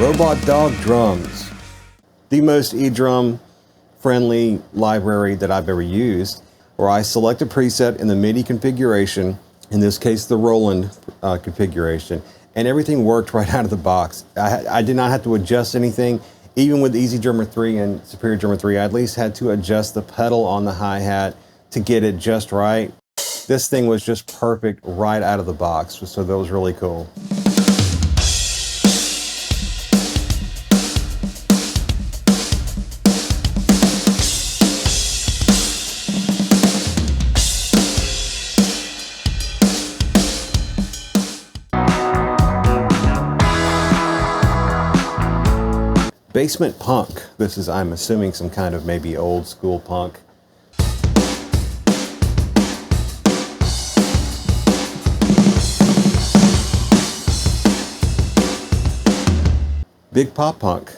Robot Dog Drums, the most eDrum friendly library that I've ever used, where I select a preset in the MIDI configuration, in this case the Roland configuration, and everything worked right out of the box. I did not have to adjust anything. Even with eDrummer 3 and Superior Drummer 3, I at least had to adjust the pedal on the hi-hat to get it just right. This thing was just perfect right out of the box, so that was really cool. Basement punk. This is, I'm assuming, some kind of maybe old school punk. Big pop punk.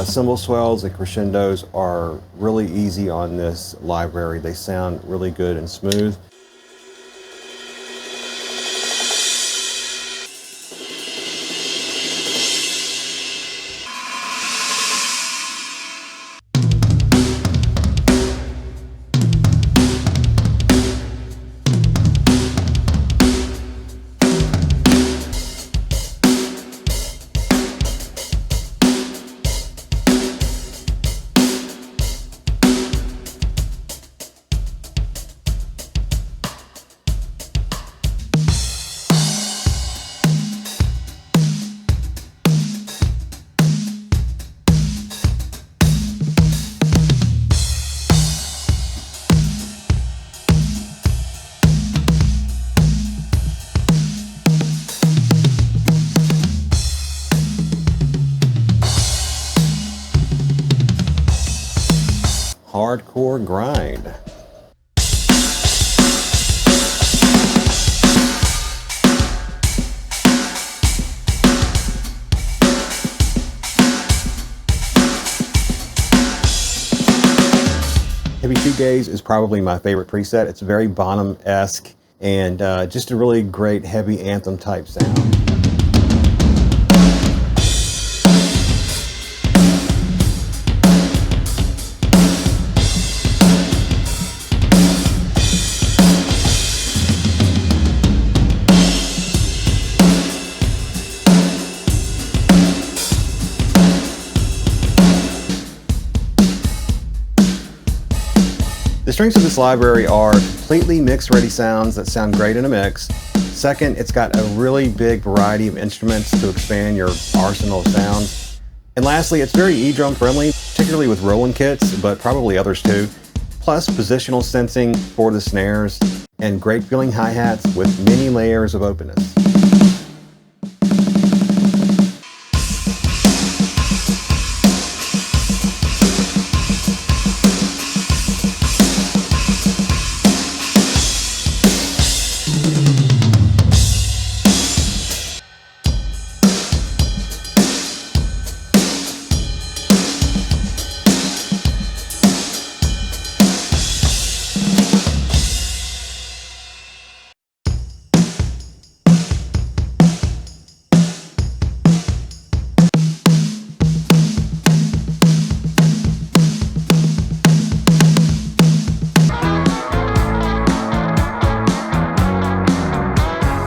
Cymbal swells and crescendos are really easy on this library. They sound really good and smooth. Hardcore grind. Heavy Shoegaze is probably my favorite preset. It's very Bonham-esque and just a really great heavy anthem type sound. The strengths of this library are completely mix-ready sounds that sound great in a mix. Second, it's got a really big variety of instruments to expand your arsenal of sounds. And lastly, it's very eDrum friendly, particularly with Roland kits, but probably others too. Plus positional sensing for the snares and great feeling hi-hats with many layers of openness.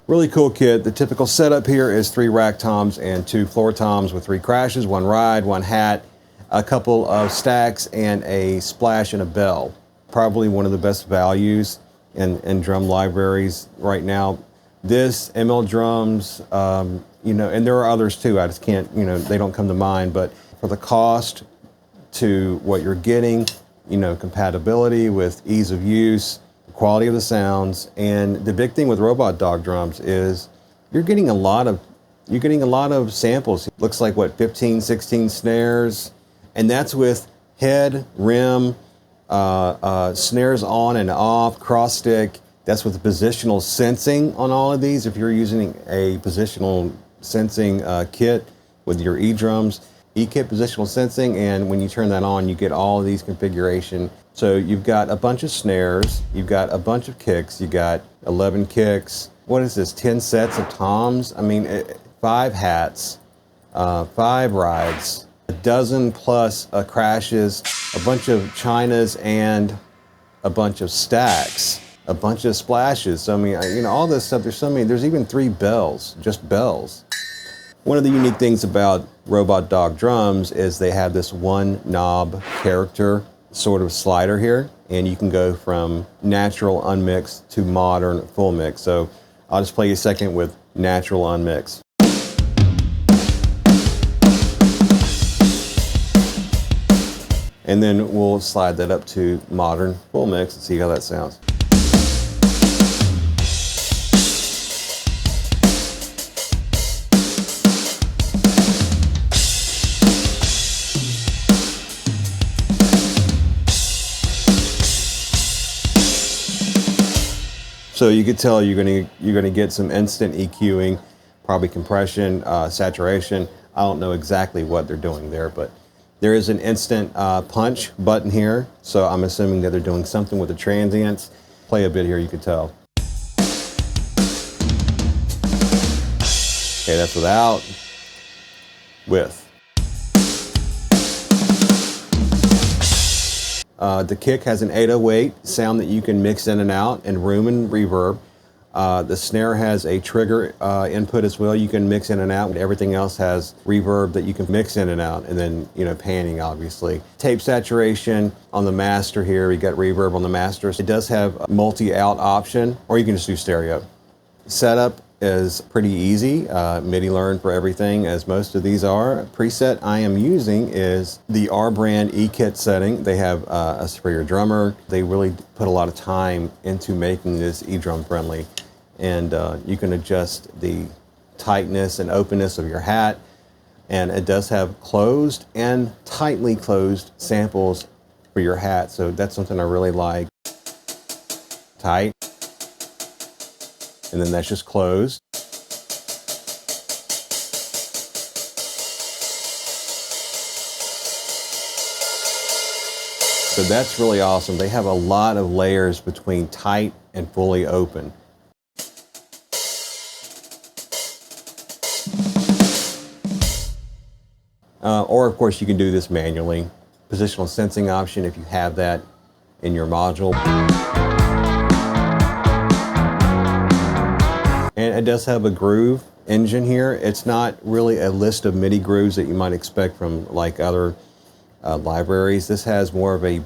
Really cool kit. The typical setup here is 3 rack toms and 2 floor toms with 3 crashes, 1 ride, 1 hat, a couple of stacks, and a splash and a bell. Probably one of the best values in drum libraries right now. This, eDrums, you know, and there are others too. I just can't, you know, they don't come to mind, but for the cost to what you're getting, you know, compatibility with ease of use, quality of the sounds, and the big thing with Robot Dog Drums is you're getting a lot of samples. It looks like what, 15, 16 snares, and that's with head, rim, snares on and off, cross stick. That's with the positional sensing on all of these. If you're using a positional sensing kit with your eDrums, eKit positional sensing, and when you turn that on, you get all of these configuration. So you've got a bunch of snares, you've got a bunch of kicks, you got 11 kicks. What is this, 10 sets of toms? I mean, 5 hats, 5 rides, a dozen plus crashes, a bunch of chinas, and a bunch of stacks, a bunch of splashes. So I mean, you know, all this stuff, there's so many, there's even 3 bells, just bells. One of the unique things about Robot Dog drums is they have this one knob character sort of slider here, and you can go from natural unmixed to modern full mix. So I'll just play you a second with natural unmixed. And then we'll slide that up to modern full mix and see how that sounds. So you could tell you're gonna get some instant EQing, probably compression, saturation. I don't know exactly what they're doing there, but there is an instant punch button here. So I'm assuming that they're doing something with the transients. Play a bit here, you could tell. Okay, that's without, with. The kick has an 808 sound that you can mix in and out, and room and reverb. The snare has a trigger input as well. You can mix in and out. Everything else has reverb that you can mix in and out, and then, you know, panning, obviously. Tape saturation on the master here. You got reverb on the master. It does have a multi-out option, or you can just do stereo. Setup is pretty easy. MIDI learn for everything, as most of these are. Preset I am using is the R brand eKit setting. They have a for your drummer. They really put a lot of time into making this eDrum friendly. And you can adjust the tightness and openness of your hat. And it does have closed and tightly closed samples for your hat. So that's something I really like. Tight. And then that's just closed. So that's really awesome. They have a lot of layers between tight and fully open. Or of course you can do this manually. Positional sensing option if you have that in your module. And it does have a groove engine here. It's not really a list of MIDI grooves that you might expect from like other libraries. This has more of a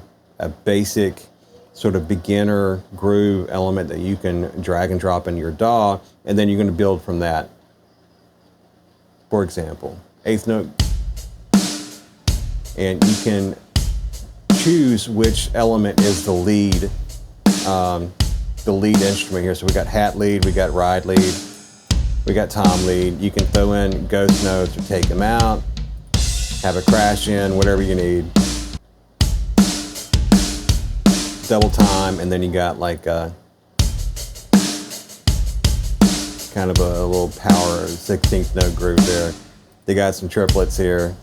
basic sort of beginner groove element that you can drag and drop in your DAW, and then you're going to build from that. For example, 8th note. And you can choose which element is the lead instrument here. So we got hat lead, we got ride lead, we got tom lead. You can throw in ghost notes or take them out, have a crash in, whatever you need. Double time, and then you got like kind of a little power 16th note groove there. They got some triplets here,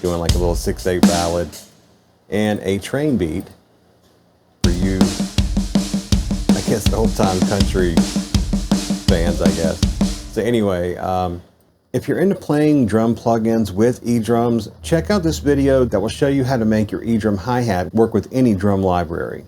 doing like a little 6/8 ballad, and a train beat for you, I guess, the old time country fans, I guess. So anyway, if you're into playing drum plugins with eDrums, check out this video that will show you how to make your eDrum hi-hat work with any drum library.